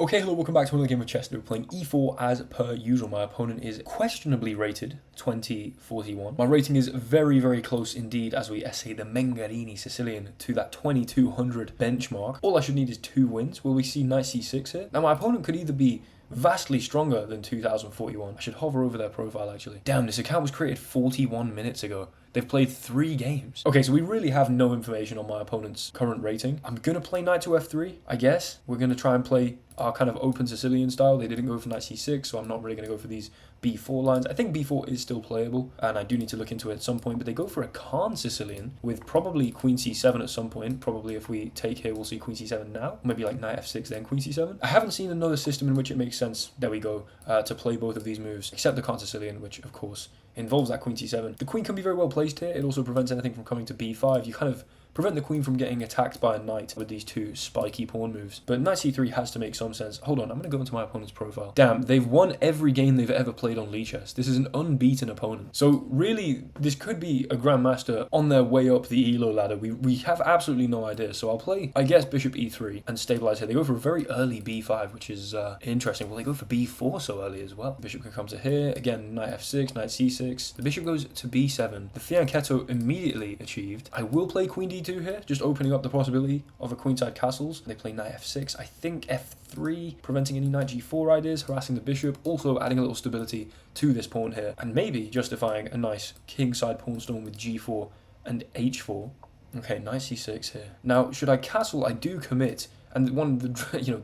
Okay, hello, welcome back to another game of chess. We're playing e4 as per usual. My opponent is questionably rated 2041. My rating is very, very close indeed as we essay the Mengarini Sicilian to that 2200 benchmark. All I should need is 2 wins. Will we see knight c6 here? Now, my opponent could either be vastly stronger than 2041. I should hover over their profile actually. Damn, this account was created 41 minutes ago. They've played 3 games. Okay, so we really have no information on my opponent's current rating. I'm gonna play knight to f3, I guess. We're gonna try and play our kind of open Sicilian style. They didn't go for knight c6, so I'm not really gonna go for these b4 lines. I think b4 is still playable, and I do need to look into it at some point, but they go for a Khan Sicilian with probably queen c7 at some point. Probably if we take here, we'll see queen c7 now. Maybe like knight f6, then queen c7. I haven't seen another system in which it makes sense, there we go, to play both of these moves, except the Khan Sicilian, which of course involves that queen c7. The queen can be very well placed here. It also prevents anything from coming to b5. You kind of prevent the queen from getting attacked by a knight with these 2 spiky pawn moves. But knight c3 has to make some sense. Hold on, I'm going to go into my opponent's profile. Damn, they've won every game they've ever played on Lichess. This is an unbeaten opponent. So really, this could be a grandmaster on their way up the elo ladder. We have absolutely no idea. So I'll play, I guess, bishop e3 and stabilize here. They go for a very early b5, which is interesting. Well, they go for b4 so early as well. Bishop can come to here. Again, knight f6, knight c6. The bishop goes to b7. The fianchetto immediately achieved. I will play queen d2 here, just opening up the possibility of a queenside castles. They play knight f6. I think f3, preventing any knight g4 ideas, harassing the bishop, also adding a little stability to this pawn here, and maybe justifying a nice kingside pawn storm with g4 and h4. Okay, knight c6 here. Now, should I castle? I do commit. And the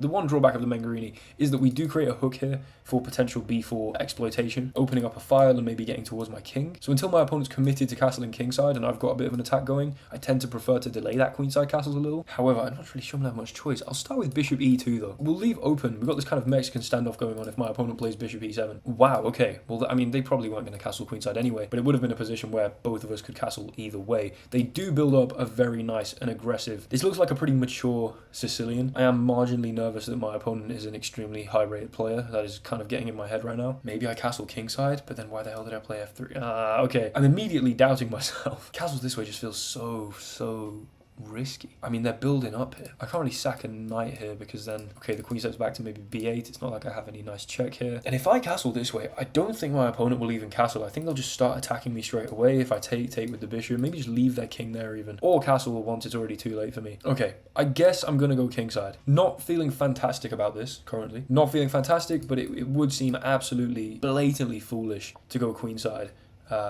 one drawback of the Mengarini is that we do create a hook here for potential b4 exploitation, opening up a file and maybe getting towards my king. So until my opponent's committed to castling kingside and I've got a bit of an attack going, I tend to prefer to delay that queenside castles a little. However, I'm not really sure I'm gonna have much choice. I'll start with bishop e2 though. We'll leave open. We've got this kind of Mexican standoff going on if my opponent plays bishop e7. Wow, okay. Well, I mean, they probably weren't going to castle queenside anyway, but it would have been a position where both of us could castle either way. They do build up a very nice and aggressive. This looks like a pretty mature Sicilian. I am marginally nervous that my opponent is an extremely high-rated player. That is kind of getting in my head right now. Maybe I castle kingside, but then why the hell did I play f3? Okay. I'm immediately doubting myself. Castles this way just feels so risky. I mean, they're building up here. I can't really sack a knight here because then, okay, the queen steps back to maybe b8. It's not like I have any nice check here. And if I castle this way, I don't think my opponent will even castle. I think they'll just start attacking me straight away if I take with the bishop. Maybe just leave their king there even. Or castle once it's already too late for me. Okay, I guess I'm going to go kingside. Not feeling fantastic about this currently. Not feeling fantastic, but it would seem absolutely blatantly foolish to go queenside.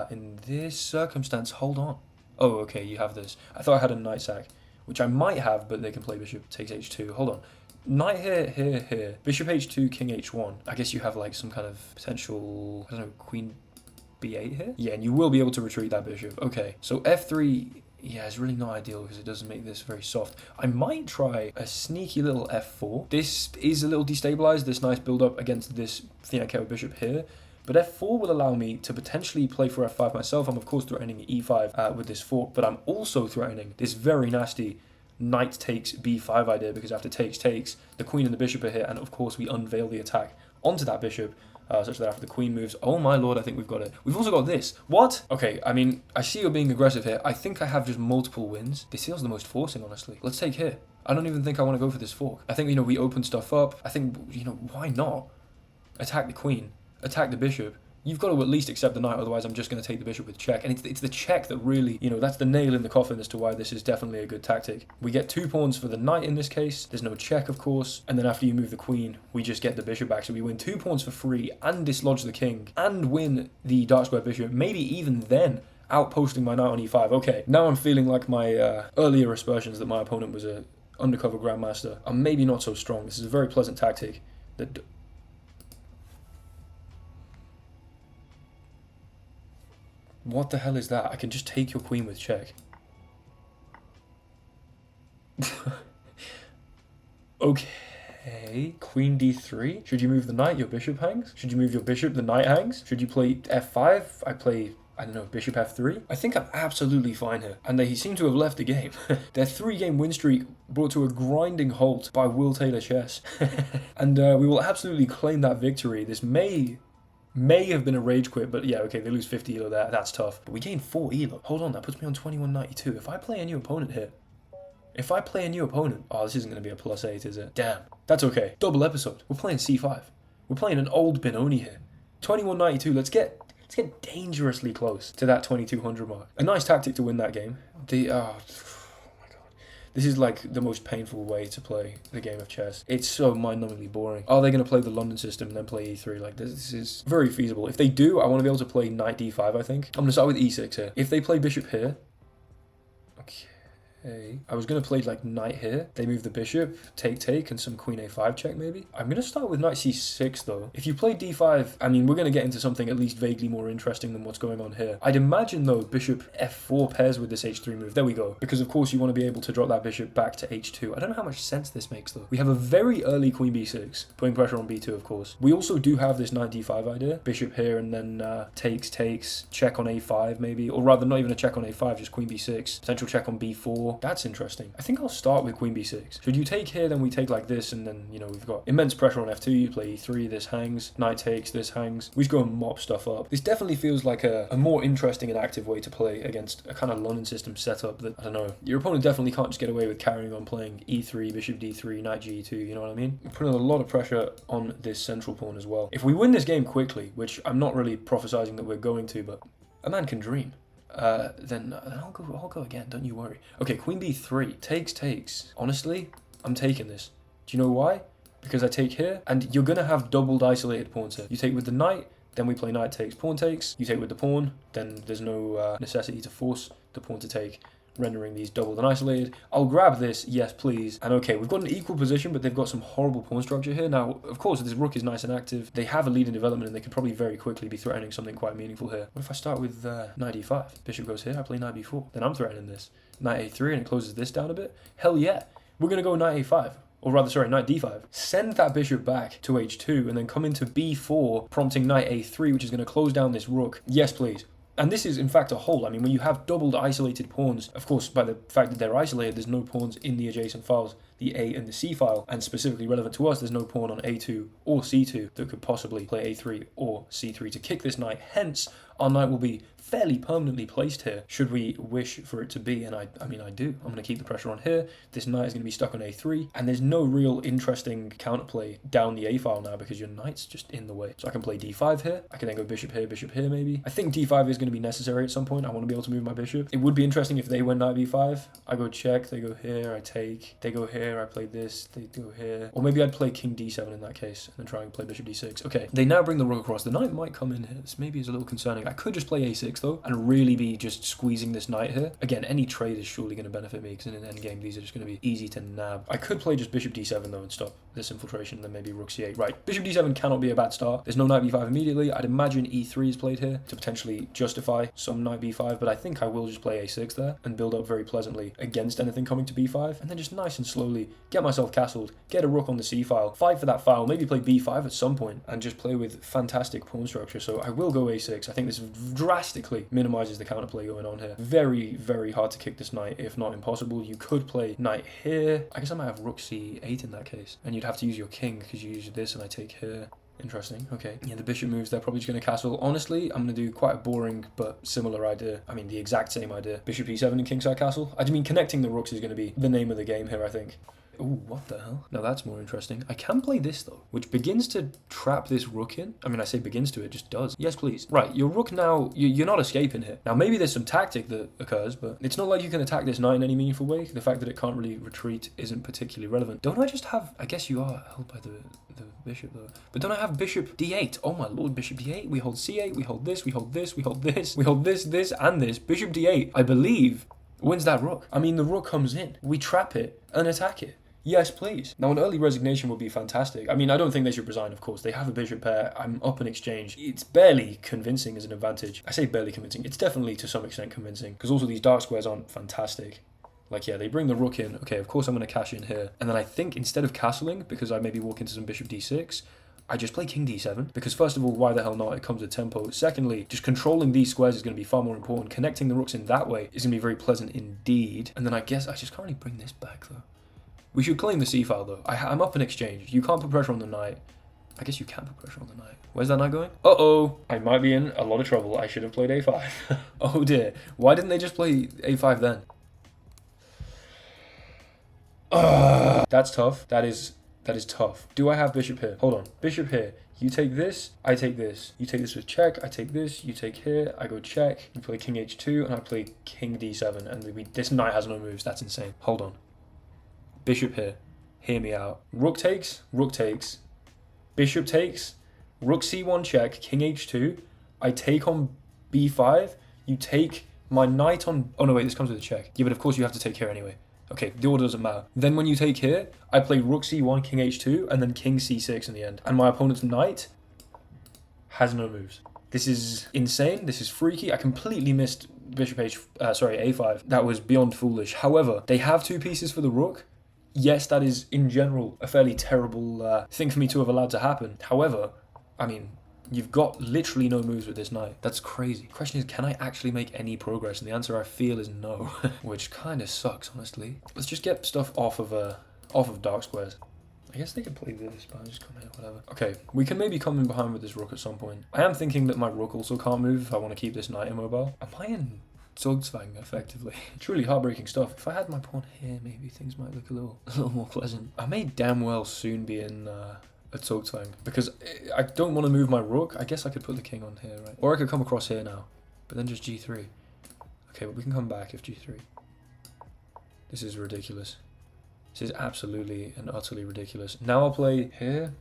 In this circumstance, hold on. Oh, okay, you have this. I thought I had a knight sack, which I might have, but they can play bishop takes h2. Hold on. Knight here. Bishop h2, king h1. I guess you have like some kind of potential, I don't know, queen b8 here? Yeah, and you will be able to retreat that bishop. Okay, so f3, yeah, it's really not ideal because it doesn't make this very soft. I might try a sneaky little f4. This is a little destabilized, this nice build-up against this fianchetto bishop here. But f4 will allow me to potentially play for f5 myself. I'm of course threatening e5 with this fork, but I'm also threatening this very nasty knight takes b5 idea because after takes, the queen and the bishop are here, and of course we unveil the attack onto that bishop, such that after the queen moves, oh my lord, I think we've got it. We've also got this. What? Okay, I mean, I see you're being aggressive here. I think I have just multiple wins. This feels the most forcing, honestly. Let's take here. I don't even think I want to go for this fork. I think, we open stuff up. I think, why not? Attack the queen. Attack the bishop. You've got to at least accept the knight, otherwise I'm just going to take the bishop with check. And it's the check that really, that's the nail in the coffin as to why this is definitely a good tactic. We get 2 pawns for the knight in this case. There's no check, of course. And then after you move the queen, we just get the bishop back. So we win 2 pawns for free and dislodge the king and win the dark square bishop. Maybe even then outposting my knight on e5. Okay, now I'm feeling like my earlier aspersions that my opponent was a undercover grandmaster are maybe not so strong. This is a very pleasant tactic that... What the hell is that? I can just take your queen with check. Okay, queen d3. Should you move the knight? Your bishop hangs. Should you move your bishop? The knight hangs. Should you play f5? I play, I don't know, bishop f3. I think I'm absolutely fine here. And they seem to have left the game. Their 3-game win streak brought to a grinding halt by Will Taylor Chess. And we will absolutely claim that victory. This may have been a rage quit, but yeah, okay, they lose 50 elo there. That's tough. But we gain 4 elo. Hold on, that puts me on 2192. If I play a new opponent here, If I play a new opponent, oh, this isn't going to be a +8, is it? Damn. That's okay. Double episode. We're playing C5. We're playing an old Benoni here. 2192. Let's get dangerously close to that 2200 mark. A nice tactic to win that game. Oh my god. This is like the most painful way to play the game of chess. It's so mind-numbingly boring. Are they going to play the London system and then play E3? Like, this is very feasible. If they do, I want to be able to play knight D5, I think. I'm going to start with E6 here. If they play bishop here... Okay. I was going to play like knight here. They move the bishop, take, and some queen a5 check maybe. I'm going to start with knight c6 though. If you play d5, I mean, we're going to get into something at least vaguely more interesting than what's going on here. I'd imagine though, bishop f4 pairs with this h3 move. There we go. Because of course you want to be able to drop that bishop back to h2. I don't know how much sense this makes though. We have a very early queen b6, putting pressure on b2 of course. We also do have this knight d5 idea. Bishop here and then takes, check on a5 maybe. Or rather not even a check on a5, just queen b6. Potential check on b4. That's interesting. I think I'll start with queen b6. Should you take here, then we take like this, and then, you know, we've got immense pressure on f2. You play e3, this hangs. Knight takes, this hangs. We just go and mop stuff up. This definitely feels like a more interesting and active way to play against a kind of London system setup that, I don't know, your opponent definitely can't just get away with carrying on playing e3, bishop d3, knight g2, you know what I mean? We're putting a lot of pressure on this central pawn as well. If we win this game quickly, which I'm not really prophesizing that we're going to, but a man can dream. Then I'll go again, don't you worry. Okay, queen b3, takes. Honestly, I'm taking this. Do you know why? Because I take here, and you're gonna have doubled isolated pawns here. You take with the knight, then we play knight takes, pawn takes. You take with the pawn, then there's no necessity to force the pawn to take, rendering these doubled and isolated. I'll grab this, yes please. And okay, we've got an equal position, but they've got some horrible pawn structure here. Now, of course, this rook is nice and active. They have a lead in development, and they could probably very quickly be threatening something quite meaningful here. What if I start with knight e5? Bishop goes here, I play knight b4. Then I'm threatening this. Knight a3, and it closes this down a bit. Hell yeah. We're going to go knight a5. Or rather, sorry, knight d5. Send that bishop back to h2, and then come into b4, prompting knight a3, which is going to close down this rook. Yes, please. And this is, in fact, a hole. I mean, when you have doubled isolated pawns, of course, by the fact that they're isolated, there's no pawns in the adjacent files, the A and the C file, and specifically relevant to us, there's no pawn on A2 or C2 that could possibly play A3 or C3 to kick this knight. Hence, our knight will be fairly permanently placed here, should we wish for it to be, and I mean, I do. I'm going to keep the pressure on here. This knight is going to be stuck on A3, and there's no real interesting counterplay down the A file now because your knight's just in the way. So I can play D5 here. I can then go bishop here maybe. I think D5 is going to be necessary at some point. I want to be able to move my bishop. It would be interesting if they went knight B5. I go check, they go here, I take, they go here, I play this, they go here. Or maybe I'd play king D7 in that case, and then try and play bishop D6. Okay, they now bring the rook across. The knight might come in here. This maybe is a little concerning. I could just play A6 though, and really be just squeezing this knight here. Again, any trade is surely going to benefit me because in an endgame these are just going to be easy to nab. I could play just bishop d7 though and stop this infiltration, then maybe rook c8. Right, bishop d7 cannot be a bad start. There's no knight b5 immediately. I'd imagine e3 is played here to potentially justify some knight b5, but I think I will just play a6 there and build up very pleasantly against anything coming to b5, and then just nice and slowly get myself castled, get a rook on the c file, fight for that file, maybe play b5 at some point, and just play with fantastic pawn structure. So I will go a6. I think this drastically minimizes the counterplay going on here. Very, very hard to kick this knight, if not impossible. You could play knight here. I guess I might have rook c8 in that case, and you'd have to use your king because you use this and I take here. Interesting. Okay. Yeah, the bishop moves. They're probably just going to castle. Honestly, I'm going to do quite a boring but similar idea. I mean, the exact same idea. Bishop e7 and kingside castle. I mean, connecting the rooks is going to be the name of the game here, I think. Ooh, what the hell? Now that's more interesting. I can play this though, which begins to trap this rook in. I mean, I say begins to, it just does. Yes, please. Right, your rook now, you're not escaping here. Now, maybe there's some tactic that occurs, but it's not like you can attack this knight in any meaningful way. The fact that it can't really retreat isn't particularly relevant. Don't I just have, I guess you are held by the bishop though. But don't I have bishop d8? Oh my lord, bishop d8. We hold c8, we hold this, we hold this, we hold this, we hold this, and this. Bishop d8, I believe, wins that rook. I mean, the rook comes in. We trap it and attack it. Yes, please. Now, an early resignation would be fantastic. I mean, I don't think they should resign, of course. They have a bishop pair. I'm up in exchange. It's barely convincing as an advantage. I say barely convincing. It's definitely, to some extent, convincing. Because also these dark squares aren't fantastic. Like, yeah, they bring the rook in. Okay, of course I'm going to cash in here. And then I think instead of castling, because I maybe walk into some bishop d6, I just play king d7, because first of all, why the hell not? It comes with tempo. Secondly, just controlling these squares is going to be far more important. Connecting the rooks in that way is going to be very pleasant indeed. And then I guess I just can't really bring this back, though. We should claim the c-file, though. I'm up in exchange. You can't put pressure on the knight. I guess you can put pressure on the knight. Where's that knight going? Uh-oh. I might be in a lot of trouble. I should have played a5. Oh, dear. Why didn't they just play a5 then? That's tough. That is tough. Do I have bishop here? Hold on. Bishop here. You take this, I take this. You take this with check, I take this, you take here, I go check. You play king h2, and I play king d7, and this knight has no moves. That's insane. Hold on. Bishop here. Hear me out. Rook takes, bishop takes, rook c1 check, king h2. I take on b5. You take my knight on... Oh, no, wait, this comes with a check. Yeah, but of course you have to take here anyway. Okay, the order doesn't matter. Then when you take here, I play rook c1, king h2, and then king c6 in the end. And my opponent's knight has no moves. This is insane. This is freaky. I completely missed bishop a5. That was beyond foolish. However, they have two pieces for the rook. Yes, that is, in general, a fairly terrible thing for me to have allowed to happen. However, I mean... You've got literally no moves with this knight. That's crazy. Question is, can I actually make any progress? And the answer I feel is no, which kind of sucks, honestly. Let's just get stuff off of dark squares. I guess they could play this, but I'll just come here, whatever. Okay, we can maybe come in behind with this rook at some point. I am thinking that my rook also can't move if I want to keep this knight immobile. Am I in Zugzwang, effectively? Truly heartbreaking stuff. If I had my pawn here, maybe things might look a little more pleasant. I may damn well soon be in... at Zugzwang, because I don't want to move my rook. I guess I could put the king on here, right? Or I could come across here now, but then just g3. Okay, but we can come back if g3. This is ridiculous. This is absolutely and utterly ridiculous. Now I'll play here,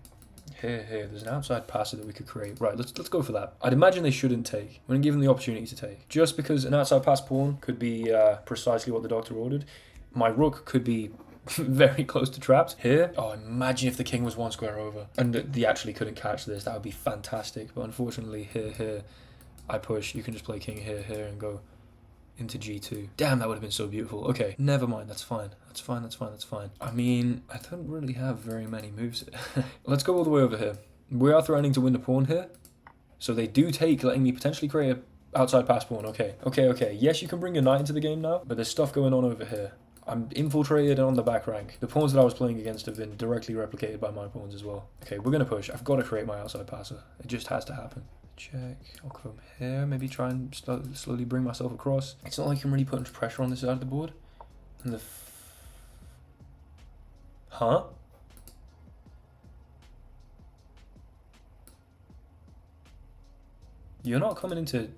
here. There's an outside passer that we could create. Right, let's go for that. I'd imagine they shouldn't take. I'm going to give them the opportunity to take. Just because an outside pass pawn could be precisely what the doctor ordered. My rook could be very close to trapped. Here, oh, imagine if the king was one square over and they actually couldn't catch this. That would be fantastic. But unfortunately, here, I push. You can just play king here, and go into g2. Damn, that would have been so beautiful. Okay, never mind. That's fine. That's fine. I mean, I don't really have very many moves. Let's go all the way over here. We are threatening to win the pawn here. So they do take, letting me potentially create a outside pass pawn. Okay. Yes, you can bring your knight into the game now, but there's stuff going on over here. I'm infiltrated on the back rank. The pawns that I was playing against have been directly replicated by my pawns as well. Okay, we're going to push. I've got to create my outside passer. It just has to happen. Check. I'll come here. Maybe try and slowly bring myself across. It's not like I'm really putting pressure on this side of the board. And Huh? You're not coming into...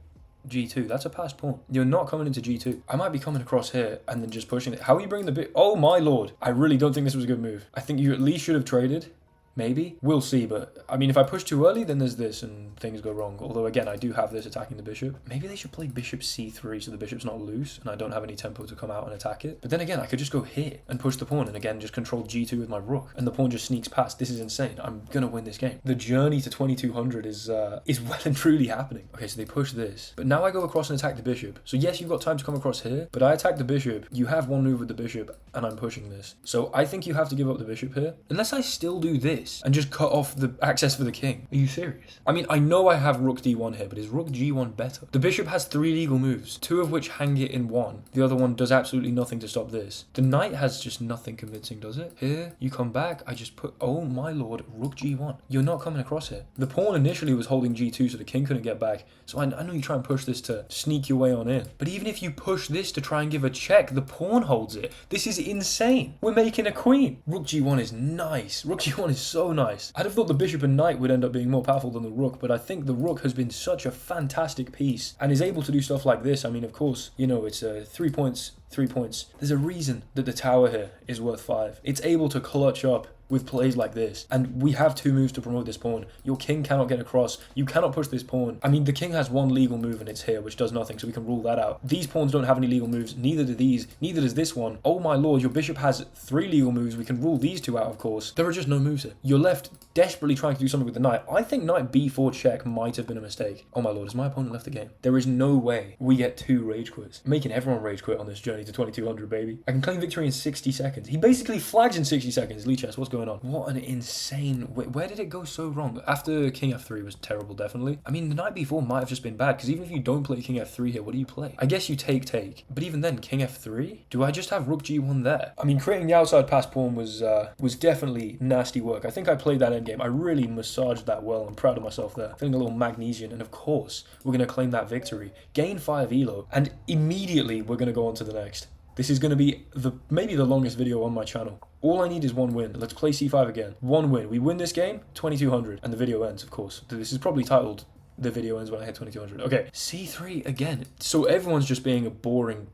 g2, that's a passed pawn. You're not coming into g2. I might be coming across here and then just pushing it. How are you bringing the bit? Oh my lord. I really don't think this was a good move. I think you at least should have traded. Maybe. We'll see, but I mean, if I push too early, then there's this and things go wrong. Although, again, I do have this attacking the bishop. Maybe they should play bishop c3 so the bishop's not loose and I don't have any tempo to come out and attack it. But then again, I could just go here and push the pawn and again, just control g2 with my rook. And the pawn just sneaks past. This is insane. I'm going to win this game. The journey to 2200 is well and truly happening. Okay, so they push this. But now I go across and attack the bishop. So yes, you've got time to come across here, but I attack the bishop. You have one move with the bishop and I'm pushing this. So I think you have to give up the bishop here. Unless I still do this and just cut off the access for the king. Are you serious? I mean, I know I have rook d1 here, but is rook g1 better? The bishop has 3 legal moves, 2 of which hang it in 1. The other one does absolutely nothing to stop this. The knight has just nothing convincing, does it? Here, you come back, I just put, oh my lord, rook g1. You're not coming across here. The pawn initially was holding g2 so the king couldn't get back. So I know you try and push this to sneak your way on in. But even if you push this to try and give a check, the pawn holds it. This is insane. We're making a queen. Rook g1 is nice. Rook g1 is so nice. I'd have thought the bishop and knight would end up being more powerful than the rook, but I think the rook has been such a fantastic piece and is able to do stuff like this. I mean, of course, you know, it's 3 points, 3 points. There's a reason that the tower here is worth 5. It's able to clutch up with plays like this, and we have 2 moves to promote this pawn. Your king cannot get across. You cannot push this pawn. I mean, the king has 1 legal move and it's here, which does nothing, so we can rule that out. These pawns don't have any legal moves, neither do these, neither does this one. Oh my lord, your bishop has 3 legal moves. We can rule these 2 out, of course. There are just no moves here. You're left desperately trying to do something with the knight. I think knight b4 check might have been a mistake. Oh my lord, has my opponent left the game? There is no way we get 2 rage quits. I'm making everyone rage quit on this journey to 2200, baby. I can claim victory in 60 seconds. He basically flags in 60 seconds. Lichess, what's going on? What an insane... Where did it go so wrong? After king f3 was terrible, definitely. I mean, the knight b4 might have just been bad, because even if you don't play king f3 here, what do you play? I guess you take. But even then, king f3? Do I just have rook g1 there? I mean, creating the outside pass pawn was definitely nasty work. I think I played that endgame. I really massaged that well. I'm proud of myself there. Feeling a little Magnesian, and of course, we're going to claim that victory. Gain 5 elo, and immediately we're going to go on to the next. This is going to be maybe the longest video on my channel. All I need is one win. Let's play c5 again. One win. We win this game, 2200, and the video ends, of course. This is probably titled, "The video ends when I hit 2200. Okay, c3 again. So everyone's just being a boring...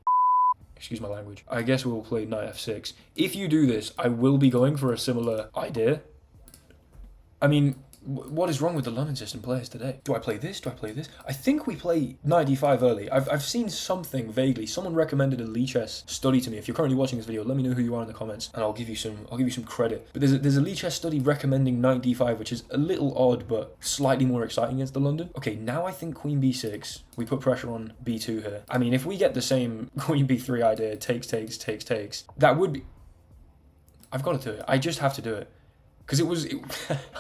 Excuse my language. I guess we'll play knight f6. If you do this, I will be going for a similar idea. I mean, what is wrong with the London system players today? Do I play this? Do I play this? I think we play knight d5 early. I've seen something vaguely. Someone recommended a Lee chess study to me. If you're currently watching this video, let me know who you are in the comments, and I'll give you some credit. But there's a Lee chess study recommending knight d5, which is a little odd, but slightly more exciting against the London. Okay, now I think queen b6. We put pressure on b2 here. I mean, if we get the same queen b3 idea, takes, that would be... I've got to do it. I just have to do it. Because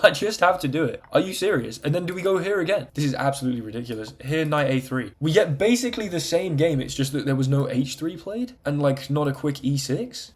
I just have to do it. Are you serious? And then do we go here again? This is absolutely ridiculous. Here, knight a3. We get basically the same game. It's just that there was no h3 played. And like, not a quick e6.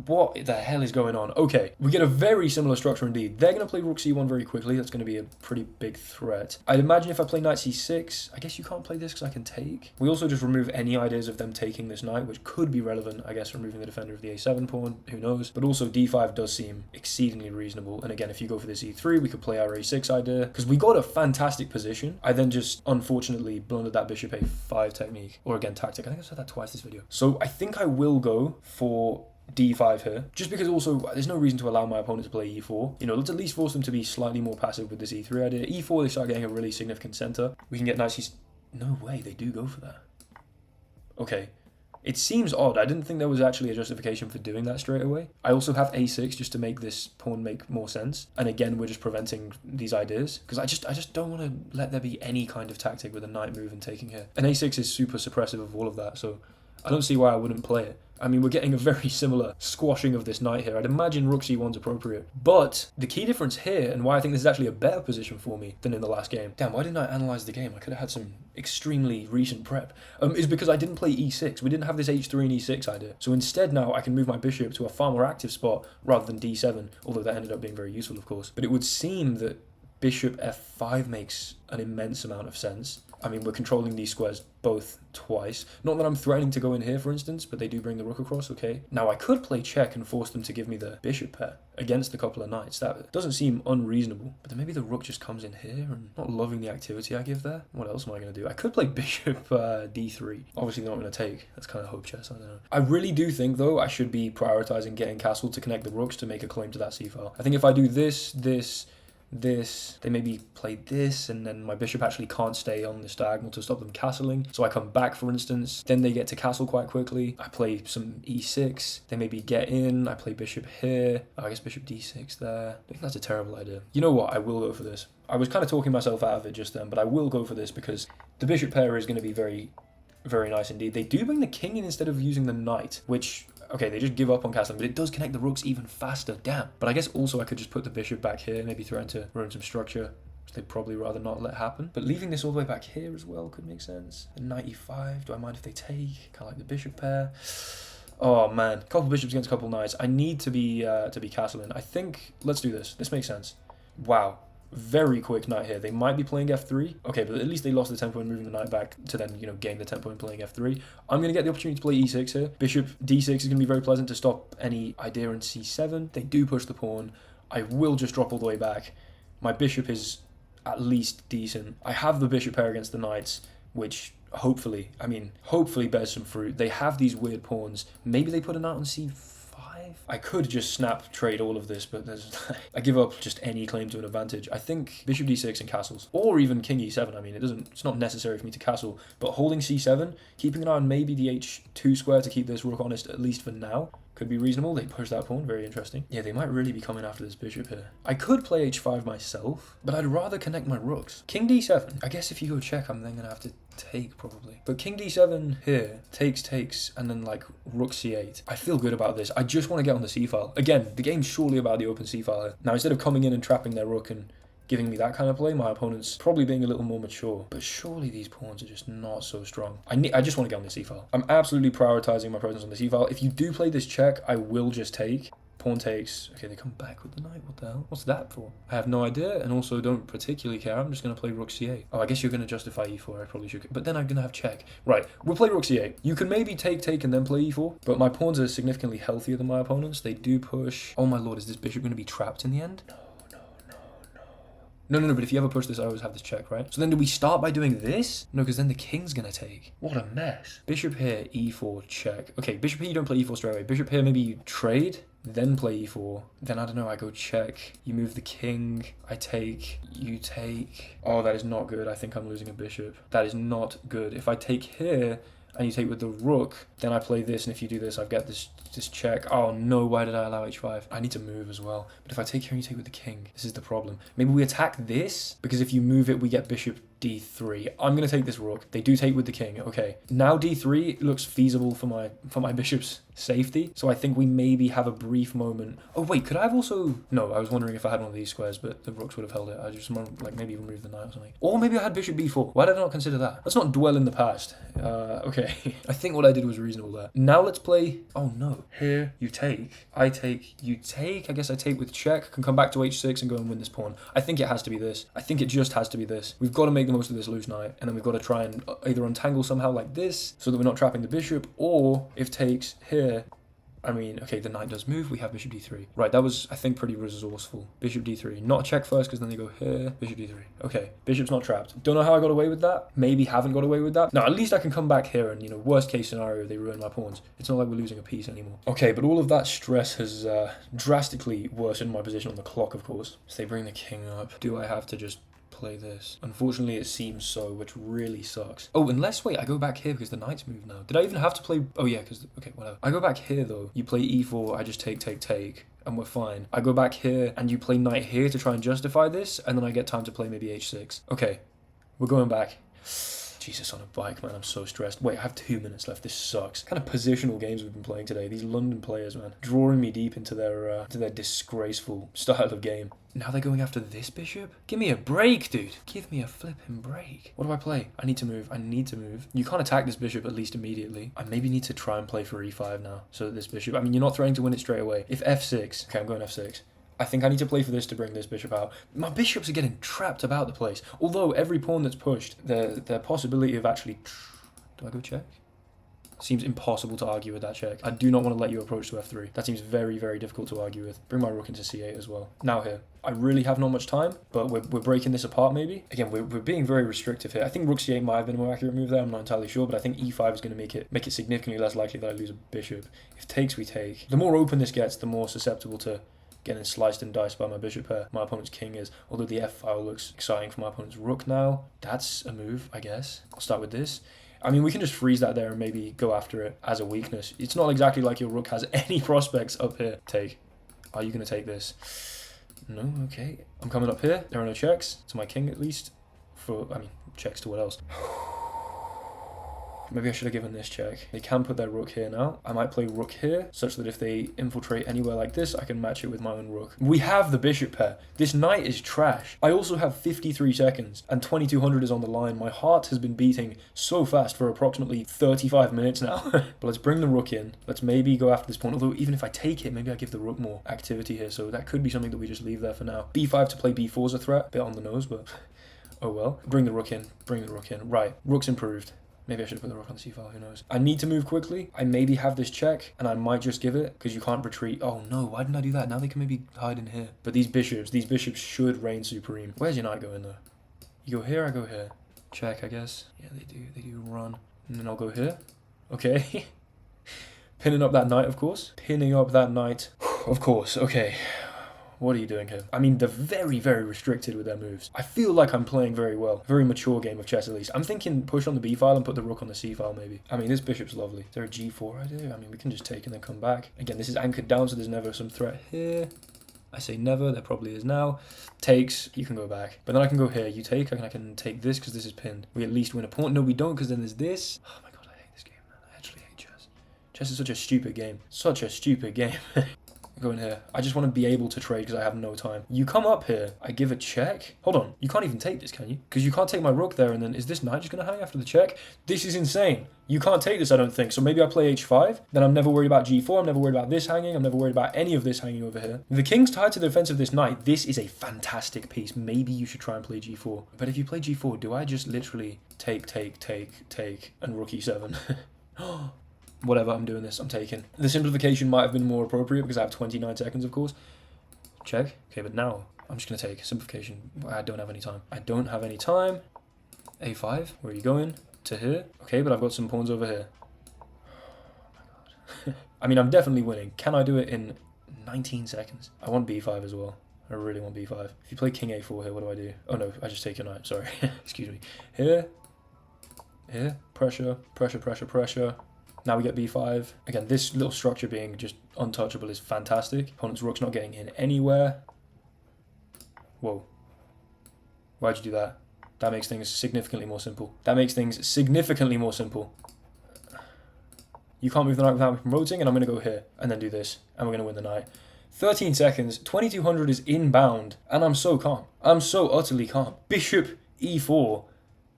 What the hell is going on? Okay, we get a very similar structure indeed. They're going to play rook c1 very quickly. That's going to be a pretty big threat. I'd imagine if I play knight c6, I guess you can't play this because I can take. We also just remove any ideas of them taking this knight, which could be relevant, I guess, removing the defender of the a7 pawn. Who knows? But also d5 does seem exceedingly reasonable. And again, if you go for this e3, we could play our a6 idea because we got a fantastic position. I then just unfortunately blundered that bishop a5 technique, or again, tactic. I think I've said that twice this video. So I think I will go for d5 here, just because also there's no reason to allow my opponent to play e4. You know, let's at least force them to be slightly more passive with this e3 idea. e4, they start getting a really significant center. We can get knight c... No way, they do go for that. Okay, it seems odd. I didn't think there was actually a justification for doing that straight away. I also have a6 just to make this pawn make more sense. And again, we're just preventing these ideas because I just don't want to let there be any kind of tactic with a knight move and taking here. And a6 is super suppressive of all of that, so I don't see why I wouldn't play it. I mean, we're getting a very similar squashing of this knight here. I'd imagine rook c1's appropriate. But the key difference here, and why I think this is actually a better position for me than in the last game. Damn, why didn't I analyze the game? I could have had some extremely recent prep. Is because I didn't play e6. We didn't have this h3 and e6 idea. So instead now I can move my bishop to a far more active spot rather than d7, although that ended up being very useful, of course. But it would seem that bishop f5 makes an immense amount of sense. I mean, we're controlling these squares both twice. Not that I'm threatening to go in here, for instance, but they do bring the rook across, okay? Now, I could play check and force them to give me the bishop pair against a couple of knights. That doesn't seem unreasonable. But then maybe the rook just comes in here and not loving the activity I give there. What else am I going to do? I could play bishop d3. Obviously, they're not going to take. That's kind of hope chess, I don't know. I really do think, though, I should be prioritizing getting castle to connect the rooks to make a claim to that c-file. I think if I do this, they maybe play this, and then my bishop actually can't stay on this diagonal to stop them castling. So I come back, for instance, then they get to castle quite quickly. I play some e6, they maybe get in, I play bishop here. Oh, I guess bishop d6 there. I think that's a terrible idea. You know what, I will go for this. I was kind of talking myself out of it just then, but I will go for this because the bishop pair is going to be very, very nice indeed. They do bring the king in instead of using the knight, which... Okay, they just give up on castling, but it does connect the rooks even faster. Damn. But I guess also I could just put the bishop back here, maybe threaten to ruin some structure, which they'd probably rather not let happen. But leaving this all the way back here as well could make sense. And knight e5, do I mind if they take? Kind of like the bishop pair. Oh man, couple bishops against couple knights. I need to be castling. I think, let's do this. This makes sense. Wow. Very quick knight here. They might be playing f3. Okay, but at least they lost the tempo in moving the knight back to then, you know, gain the tempo in playing f3. I'm going to get the opportunity to play e6 here. Bishop d6 is going to be very pleasant to stop any idea in c7. They do push the pawn. I will just drop all the way back. My bishop is at least decent. I have the bishop pair against the knights, which hopefully bears some fruit. They have these weird pawns. Maybe they put a knight on c5. I could just snap trade all of this, but I give up just any claim to an advantage. I think bishop d6 and castles, or even king e7. I mean, it's not necessary for me to castle, but holding c7, keeping an eye on maybe the h2 square to keep this rook honest, at least for now, could be reasonable. They push that pawn, very interesting. Yeah, they might really be coming after this bishop here. I could play h5 myself, but I'd rather connect my rooks. King d7. I guess if you go check, I'm then going to have to take probably. But king d7 here, takes, and then like rook c8. I feel good about this. I just want to get on the c-file. Again, the game's surely about the open c-file here. Now, instead of coming in and trapping their rook and giving me that kind of play, my opponent's probably being a little more mature. But surely these pawns are just not so strong. I just want to get on the c-file. I'm absolutely prioritizing my presence on the c-file. If you do play this check, I will just take. pawn takes. Okay, they come back with the knight. What the hell? What's that for? I have no idea, and also don't particularly care. I'm just going to play rook c8. Oh, I guess you're going to justify e4. I probably should. But then I'm going to have check. Right, we'll play rook c8. You can maybe take, and then play e4, but my pawns are significantly healthier than my opponents. They do push. Oh my lord, is this bishop going to be trapped in the end? No, but if you ever push this, I always have this check, right? So then do we start by doing this? No, because then the king's gonna take. What a mess. Bishop here, e4, check. Okay, bishop here, you don't play e4 straight away. Bishop here, maybe you trade, then play e4. Then, I don't know, I go check. You move the king, I take, you take. Oh, that is not good. I think I'm losing a bishop. That is not good. If I take here, and you take with the rook, then I play this, and if you do this, I get this check. Oh no, why did I allow h5? I need to move as well. But if I take here and you take with the king, this is the problem. Maybe we attack this, because if you move it, we get bishop d3. I'm going to take this rook. They do take with the king. Okay. Now d3 looks feasible for my bishop's safety. So I think we maybe have a brief moment. Oh wait, could I have also... No, I was wondering if I had one of these squares, but the rooks would have held it. I just want to like maybe remove the knight or something. Or maybe I had bishop b4. Why did I not consider that? Let's not dwell in the past. Okay. I think what I did was reasonable there. Now let's play... Oh no. Here, you take. I take. You take. I guess I take with check. Can come back to h6 and go and win this pawn. I think it has to be this. I think it just has to be this. We've got to make the most of this loose knight, and then we've got to try and either untangle somehow like this so that we're not trapping the bishop, or if takes here, I mean, okay, the knight does move, we have bishop d3. Right, that was, I think, pretty resourceful. Bishop d3. Not check first, because then they go here, bishop d3. Okay, bishop's not trapped. Don't know how I got away with that. Maybe haven't got away with that. No, at least I can come back here and, you know, worst case scenario, they ruin my pawns. It's not like we're losing a piece anymore. Okay, but all of that stress has drastically worsened my position on the clock, of course. So they bring the king up. Do I have to just play this? Unfortunately, it seems so, which really sucks. Oh, unless, wait, I go back here because the knight's moved now. Did I even have to play? Oh yeah, because, okay, whatever. I go back here though. You play e4, I just take, and we're fine. I go back here and you play knight here to try and justify this, and then I get time to play maybe h6. Okay, we're going back. Jesus, on a bike, man, I'm so stressed. Wait, I have 2 minutes left. This sucks. Kind of positional games we've been playing today. These London players, man, drawing me deep into their disgraceful style of game. Now they're going after this bishop? Give me a break, dude. Give me a flipping break. What do I play? I need to move. I need to move. You can't attack this bishop at least immediately. I maybe need to try and play for e5 now. So that this bishop, I mean, you're not threatening to win it straight away. If f6, okay, I'm going f6. I think I need to play for this to bring this bishop out. My bishops are getting trapped about the place. Although every pawn that's pushed, the possibility of actually... Do I go check? Seems impossible to argue with that check. I do not want to let you approach to f3. That seems very, very difficult to argue with. Bring my rook into c8 as well. Now here. I really have not much time, but we're breaking this apart maybe. Again, we're being very restrictive here. I think rook c8 might have been a more accurate move there. I'm not entirely sure, but I think e5 is going to make it significantly less likely that I lose a bishop. If takes, we take. The more open this gets, the more susceptible to getting sliced and diced by my bishop pair. My opponent's king is, although the f-file looks exciting for my opponent's rook now. That's a move, I guess. I'll start with this. I mean, we can just freeze that there and maybe go after it as a weakness. It's not exactly like your rook has any prospects up here. Take. Are you going to take this? No, okay. I'm coming up here. There are no checks. To my king, at least. I mean, checks to what else? Maybe I should have given this check. They can put their rook here now. I might play rook here, such that if they infiltrate anywhere like this, I can match it with my own rook. We have the bishop pair. This knight is trash. I also have 53 seconds, and 2200 is on the line. My heart has been beating so fast for approximately 35 minutes now. But let's bring the rook in. Let's maybe go after this pawn. Although, even if I take it, maybe I give the rook more activity here. So that could be something that we just leave there for now. b5 to play b4 is a threat. Bit on the nose, but oh well. Bring the rook in. Bring the rook in. Right. Rook's improved. Maybe I should have put the rook on the c-file, who knows. I need to move quickly. I maybe have this check, and I might just give it, because you can't retreat. Oh no, why didn't I do that? Now they can maybe hide in here. But these bishops should reign supreme. Where's your knight going, though? You go here, I go here. Check, I guess. Yeah, they do run. And then I'll go here. Okay. Pinning up that knight, of course. Pinning up that knight. Of course, okay. What are you doing here? I mean, they're very, very restricted with their moves. I feel like I'm playing very well. Very mature game of chess, at least. I'm thinking push on the b-file and put the rook on the c-file, maybe. I mean, this bishop's lovely. Is there a g4 idea? I mean, we can just take and then come back. Again, this is anchored down, so there's never some threat here. I say never, there probably is now. Takes, you can go back. But then I can go here. You take, I can take this because this is pinned. We at least win a pawn. No, we don't, because then there's this. Oh my god, I hate this game, man. I actually hate chess. Chess is such a stupid game. Such a stupid game. Go in here. I just want to be able to trade because I have no time. You come up here. I give a check. Hold on. You can't even take this, can you? Because you can't take my rook there. And then is this knight just going to hang after the check? This is insane. You can't take this, I don't think. So maybe I play h5. Then I'm never worried about g4. I'm never worried about this hanging. I'm never worried about any of this hanging over here. The king's tied to the defense of this knight. This is a fantastic piece. Maybe you should try and play g4. But if you play g4, do I just literally take, and rook e7? Whatever, I'm doing this, I'm taking. The simplification might have been more appropriate because I have 29 seconds, of course. Check. Okay, but now I'm just going to take simplification. I don't have any time. I don't have any time. a5, where are you going? To here. Okay, but I've got some pawns over here. Oh my god. I mean, I'm definitely winning. Can I do it in 19 seconds? I want b5 as well. I really want b5. If you play king a4 here, what do I do? Oh no, I just take your knight, sorry. Excuse me. Here. Here. Pressure, pressure, pressure, pressure. Now we get b5. Again, this little structure being just untouchable is fantastic. Opponent's rook's not getting in anywhere. Whoa. Why'd you do that? That makes things significantly more simple. That makes things significantly more simple. You can't move the knight without me promoting, and I'm going to go here and then do this, and we're going to win the knight. 13 seconds, 2200 is inbound, and I'm so calm. I'm so utterly calm. Bishop e4.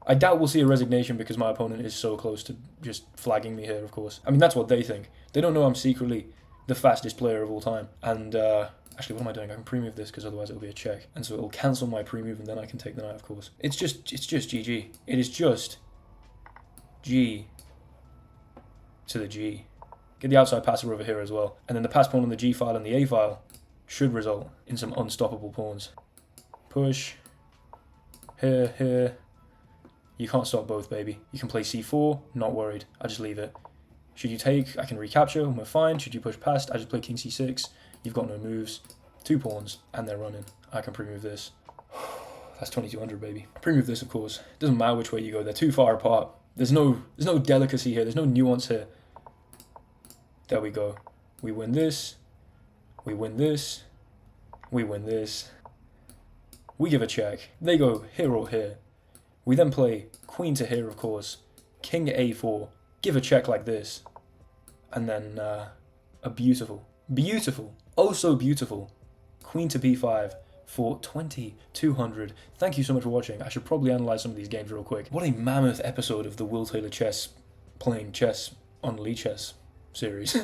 I doubt we'll see a resignation because my opponent is so close to just flagging me here, of course. I mean, that's what they think. They don't know I'm secretly the fastest player of all time. And, actually, what am I doing? I can pre-move this because otherwise it'll be a check. And so it'll cancel my pre-move and then I can take the knight, of course. It's just GG. It is just G to the G. Get the outside passer over here as well. And then the pass pawn on the G file and the A file should result in some unstoppable pawns. Push. Here, here. You can't stop both, baby. You can play c4, not worried. I just leave it. Should you take, I can recapture, and we're fine. Should you push past, I just play king c6. You've got no moves. 2 pawns, and they're running. I can pre-move this. That's 2200, baby. Pre-move this, of course. Doesn't matter which way you go. They're too far apart. There's no delicacy here. There's no nuance here. There we go. We win this. We win this. We win this. We give a check. They go here or here. We then play queen to here, of course, king to a4, give a check like this, and then a beautiful, oh so beautiful, queen to b5 for 2200. Thank you so much for watching. I should probably analyze some of these games real quick. What a mammoth episode of the Will Taylor Chess playing chess on Lee Chess series.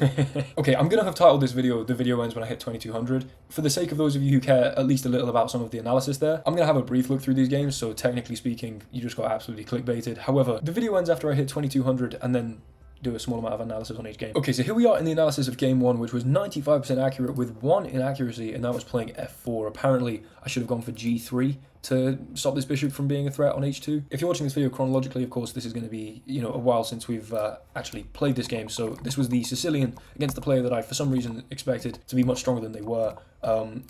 Okay, I'm gonna have titled this video "The Video Ends When I Hit 2200." For the sake of those of you who care at least a little about some of the analysis there, I'm gonna have a brief look through these games, so technically speaking, you just got absolutely clickbaited. However, the video ends after I hit 2200 and then do a small amount of analysis on each game. Okay, so here we are in the analysis of game 1, which was 95% accurate with 1 inaccuracy, and that was playing f4. Apparently, I should have gone for g3 to stop this bishop from being a threat on h2. If you're watching this video chronologically, of course, this is going to be, a while since we've actually played this game. So this was the Sicilian against the player that I, for some reason, expected to be much stronger than they were.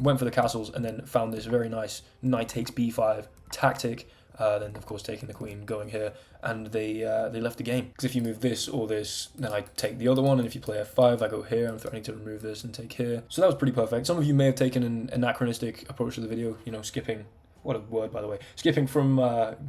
Went for the castles and then found this very nice knight takes b5 tactic. Then, of course, taking the queen, going here, and they left the game. Because if you move this or this, then I take the other one, and if you play f5, I go here, I'm threatening to remove this and take here. So that was pretty perfect. Some of you may have taken an anachronistic approach to the video, skipping... What a word, by the way. Skipping from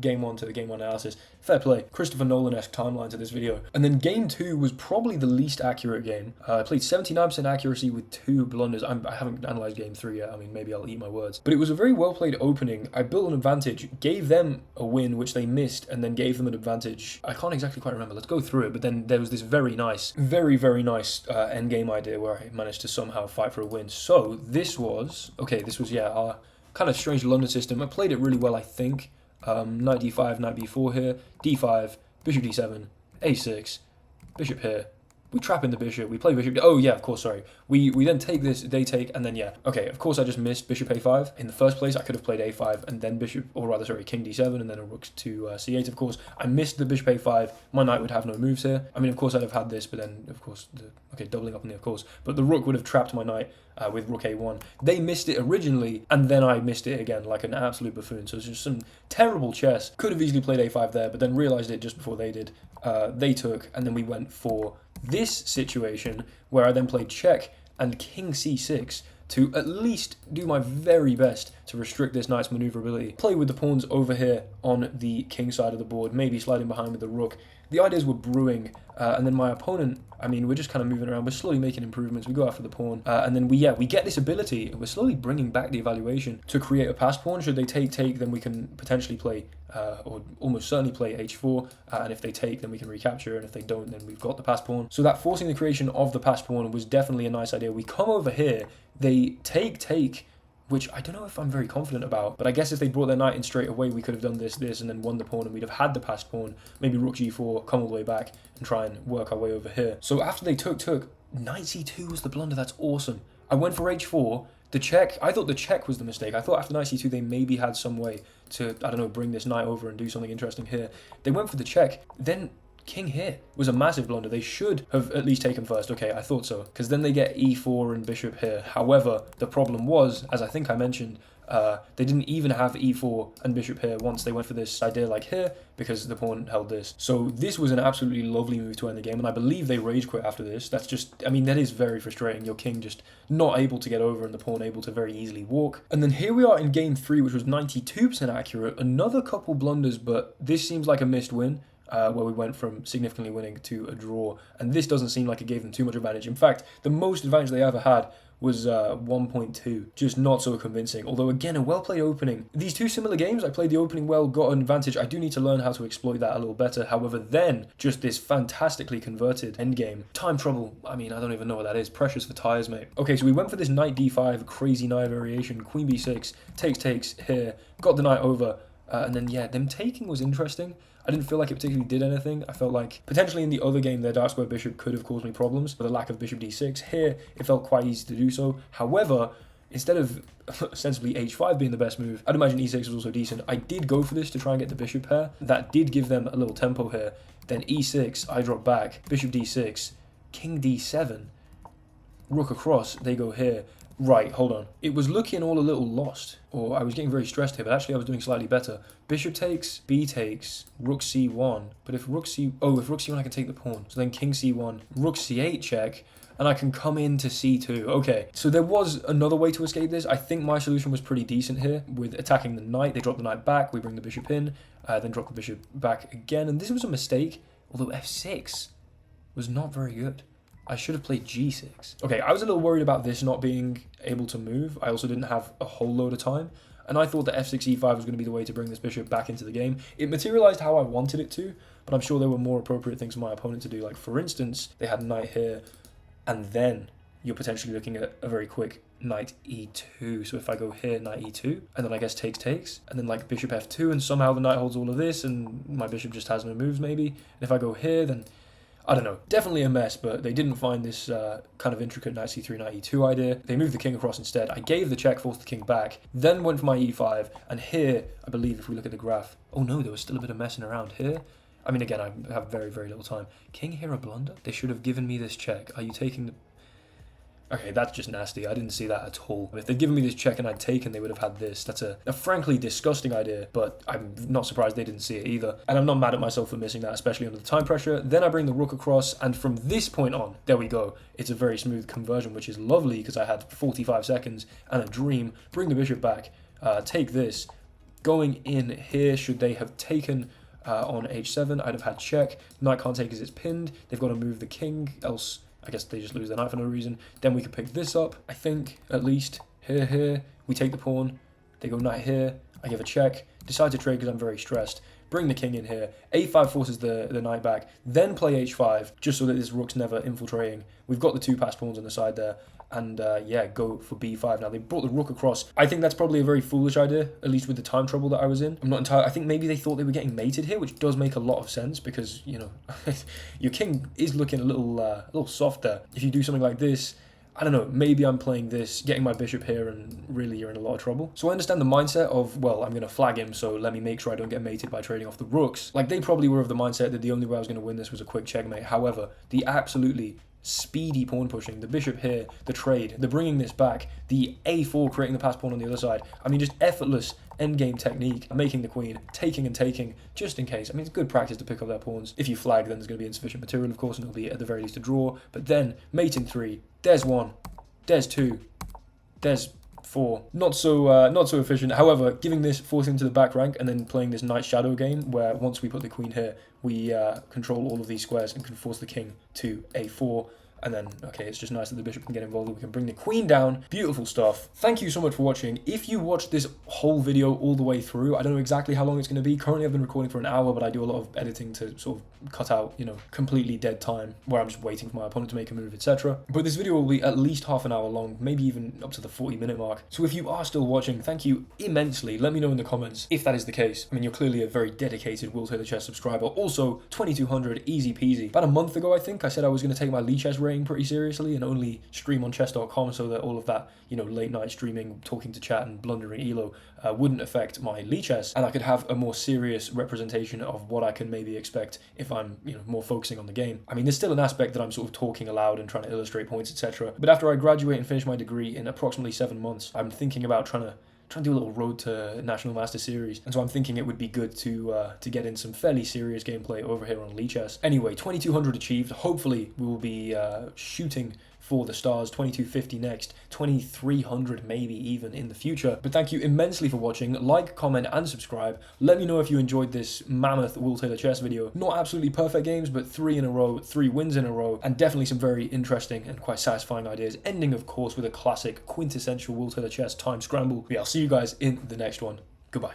game 1 to the game 1 analysis. Fair play. Christopher Nolan-esque timeline to this video. And then game 2 was probably the least accurate game. I played 79% accuracy with 2 blunders. I haven't analysed game 3 yet. I mean, maybe I'll eat my words. But it was a very well-played opening. I built an advantage, gave them a win, which they missed, and then gave them an advantage. I can't exactly quite remember. Let's go through it. But then there was this very nice, very nice endgame idea where I managed to somehow fight for a win. So this was, our kind of strange London system. I played it really well, I think. Knight d5, knight b4 here, d5, bishop d7, a6, bishop here. We trap in the bishop, we play bishop, oh yeah, of course, sorry. We then take this, they take, and then yeah. Okay, of course I just missed bishop a5. In the first place, I could have played a5 and then bishop, or rather, sorry, king d7 and then a rook to c8, of course. I missed the bishop a5, my knight would have no moves here. I mean, of course I'd have had this, but then, of course, doubling up on the of course. But the rook would have trapped my knight with rook a1. They missed it originally, and then I missed it again, like an absolute buffoon. So it's just some terrible chess. Could have easily played a5 there, but then realised it just before they did. They took, and then we went for this situation where I then played check and king c6 to at least do my very best to restrict this knight's maneuverability. Play with the pawns over here on the king side of the board, maybe sliding behind with the rook. The ideas were brewing, and then my opponent, I mean, we're just kind of moving around. We're slowly making improvements. We go after the pawn, and then we get this ability. We're slowly bringing back the evaluation to create a pass pawn. Should they take, then we can potentially play, or almost certainly play h4, and if they take, then we can recapture, and if they don't, then we've got the pass pawn. So that forcing the creation of the pass pawn was definitely a nice idea. We come over here, they take, which I don't know if I'm very confident about, but I guess if they brought their knight in straight away, we could have done this, and then won the pawn, and we'd have had the passed pawn, maybe rook g4, come all the way back, and try and work our way over here. So after they took, knight c2 was the blunder. That's awesome. I went for h4, the check, I thought the check was the mistake. I thought after knight c2, they maybe had some way to, I don't know, bring this knight over and do something interesting here. They went for the check, then king here was a massive blunder. They should have at least taken first. Okay, I thought so, because then they get e4 and bishop here. However, the problem was, as I think I mentioned, they didn't even have e4 and bishop here once they went for this idea like here, because the pawn held this. So this was an absolutely lovely move to end the game, and I believe they rage quit after this. That's just, I mean, that is very frustrating. Your king just not able to get over and the pawn able to very easily walk. And then here we are in game 3, which was 92% accurate. Another couple blunders, but this seems like a missed win. Where we went from significantly winning to a draw, and this doesn't seem like it gave them too much advantage. In fact, the most advantage they ever had was 1.2, just not so convincing. Although again, a well-played opening. These two similar games, I played the opening well, got an advantage. I do need to learn how to exploit that a little better. However, then just this fantastically converted endgame. Time trouble, I mean, I don't even know what that is. Precious for tires, mate. Okay, so we went for this knight d5, crazy knight variation, queen b6, takes here, got the knight over, and then yeah, them taking was interesting. I didn't feel like it particularly did anything. I felt like potentially in the other game their dark square bishop could have caused me problems with a lack of bishop d6. Here it felt quite easy to do so. However, instead of ostensibly h5 being the best move, I'd imagine e6 was also decent. I did go for this to try and get the bishop pair. That did give them a little tempo here. Then e6, I drop back, bishop d6, king d7, rook across, they go here. Right, hold on. It was looking all a little lost, or I was getting very stressed here, but actually I was doing slightly better. Bishop takes, b takes, rook c1. But if rook c1 I can take the pawn. So then king c1, rook c8 check, and I can come into c2. Okay, so there was another way to escape this. I think my solution was pretty decent here with attacking the knight. They drop the knight back, we bring the bishop in, then drop the bishop back again. And this was a mistake, although f6 was not very good. I should have played g6. Okay, I was a little worried about this not being able to move. I also didn't have a whole load of time, and I thought that f6 e5 was going to be the way to bring this bishop back into the game. It materialized how I wanted it to, but I'm sure there were more appropriate things for my opponent to do. Like, for instance, they had knight here, and then you're potentially looking at a very quick knight e2. So if I go here, knight e2, and then I guess takes, and then like bishop f2, and somehow the knight holds all of this, and my bishop just has no moves maybe. And if I go here, then I don't know, definitely a mess, but they didn't find this kind of intricate knight c3, knight e2 idea. They moved the king across instead. I gave the check, forced the king back, then went for my e5, and here, I believe if we look at the graph, oh no, there was still a bit of messing around here. I mean, again, I have very, very little time. King here a blunder? They should have given me this check. Are you taking the... Okay, that's just nasty. I didn't see that at all. If they'd given me this check and I'd taken, they would have had this. That's a frankly disgusting idea, but I'm not surprised they didn't see it either. And I'm not mad at myself for missing that, especially under the time pressure. Then I bring the rook across, and from this point on, there we go. It's a very smooth conversion, which is lovely because I had 45 seconds and a dream. Bring the bishop back, take this. Going in here, should they have taken on h7, I'd have had check. Knight can't take because it's pinned. They've got to move the king, else I guess they just lose their knight for no reason. Then we could pick this up, I think, at least. Here. We take the pawn. They go knight here. I give a check. Decide to trade because I'm very stressed. Bring the king in here. a5 forces the knight back. Then play h5, just so that this rook's never infiltrating. We've got the two passed pawns on the side there. And yeah, go for b5. Now, they brought the rook across. I think that's probably a very foolish idea, at least with the time trouble that I was in. I'm not entirely... I think maybe they thought they were getting mated here, which does make a lot of sense because, you know, your king is looking a little soft there. If you do something like this, I don't know, maybe I'm playing this, getting my bishop here, and really you're in a lot of trouble. So I understand the mindset of, well, I'm going to flag him, so let me make sure I don't get mated by trading off the rooks. Like, they probably were of the mindset that the only way I was going to win this was a quick checkmate. However, the absolutely speedy pawn pushing, the bishop here, the trade, the bringing this back, the a4 creating the pass pawn on the other side. I mean, just effortless endgame technique, making the queen, taking and taking, just in case. I mean, it's good practice to pick up their pawns. If you flag, then there's going to be insufficient material, of course, and it'll be at the very least a draw. But then, mate in 3, there's 1, there's 2, There's 4. Not so efficient. However, giving this forcing him to the back rank and then playing this Knight Shadow game where once we put the queen here, we control all of these squares and can force the king to a4. And then, okay, it's just nice that the bishop can get involved. We can bring the queen down. Beautiful stuff. Thank you so much for watching. If you watched this whole video all the way through, I don't know exactly how long it's going to be. Currently, I've been recording for an hour, but I do a lot of editing to sort of cut out, you know, completely dead time where I'm just waiting for my opponent to make a move, etc. But this video will be at least half an hour long, maybe even up to the 40-minute mark. So if you are still watching, thank you immensely. Let me know in the comments if that is the case. I mean, you're clearly a very dedicated Will Taylor Chess subscriber. Also, 2200, easy peasy. About a month ago, I think, I said I was going to take my Lee Chess rating pretty seriously and only stream on chess.com so that all of that, you know, late night streaming, talking to chat and blundering elo wouldn't affect my Lee Chess, and I could have a more serious representation of what I can maybe expect if I'm, you know, more focusing on the game. I mean, there's still an aspect that I'm sort of talking aloud and trying to illustrate points, etc. But after I graduate and finish my degree in approximately 7 months, I'm thinking about trying to do a little road to National Master Series, and so I'm thinking it would be good to get in some fairly serious gameplay over here on Lee Chess. Anyway, 2200 achieved. Hopefully we will be shooting for the stars, 2250 next, 2300 maybe even in the future. But thank you immensely for watching. Like, comment, and subscribe. Let me know if you enjoyed this mammoth Will Taylor Chess video. Not absolutely perfect games, but 3 in a row, 3 wins in a row, and definitely some very interesting and quite satisfying ideas. Ending, of course, with a classic quintessential Will Taylor Chess time scramble. But yeah, I'll see you guys in the next one. Goodbye.